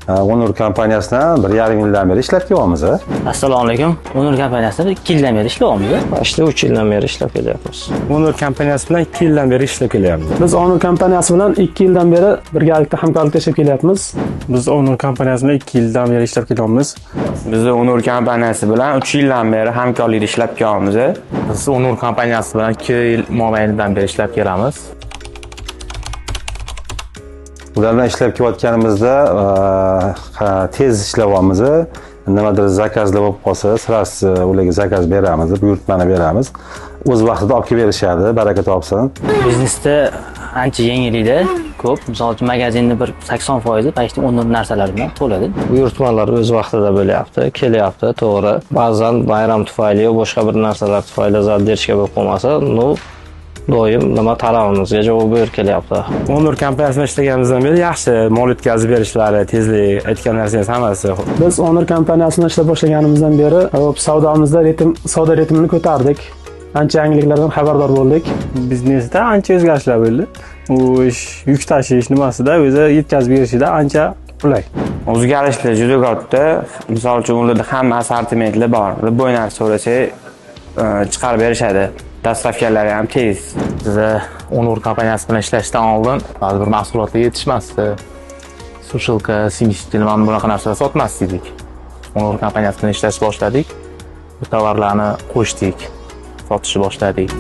Onur kompaniyasidan 1,5 yildan beri ishlab kelyapmiz. Assalomu alaykum. Onur kompaniyasida 2 yildan beri ishlayapmiz. İşte 3 yildan beri ishlab kelyapmiz. Onur kompaniyasi bilan 2 yildan beri ishlab kelyapmiz. Biz Onur kompaniyasi bilan 2 yildan beri birgalikda hamkorlikda ishlab kelyapmiz. Biz Onur kompaniyasi bilan 2 yildan beri ishlab kelyapmiz. Biz Onur kompaniyasi bilan 3 yildan beri hamkorlikda ishlab kelyapmiz. Biz Onur kompaniyasi bilan 2 yil mobaynida beri ishlab kelamiz. Ular bilan ishlab kelayotganimizda tez ishlayapmiz. Nimadir zakazlar bo'lib qolsa, sirasi ularga zakaz beramiz, buyurtmani beramiz. O'z vaqtida olib kelib berishadi, baraka topsin. Biznesda ancha yengillikda ko'p. Misol uchun magazinni bir 80% почти Onur narsalar bilan to'ladi. Buyurtmalar o'z vaqtida bo'lyapti, kelyapti, to'g'ri. Ba'zan bayram tufayli yo boshqa bir narsalar tufayli zadержка bo'lib qolmasa, doim nima talabimizga javob berib kelyapti. Onur kompaniyasida ishlaganimizdan beri yaxshi mol yetkazib berishlari, tezlik, aytgan narsangiz hammasi. Biz Onur kompaniyasida ishlab boshlaganimizdan beri savdomizda savdo ritmini ko'tardik. Ancha yangiliklardan xabardor bo'ldik. Biznesda ancha o'zgarishlar bo'ldi. U yuk tashish nimasida o'zi yetkazib berishida ancha qulay. O'zgarishlar juda katta. Misol uchun ularda hamma assortimentlar bor. Bo'y narsa so'rasak chiqarib berishadi. Dastavkalari ham tez. Biz Onur kompaniyasi bilan ishlashdan oldin ba'zi bir mahsulotlar yetishmasdi. Sushilka, simishtil mana bunaqa narsalar sotmasdik. Onur kompaniyasi bilan ishlashni boshladik. Bu tovarlarni qo'shdik, sotishni boshladik.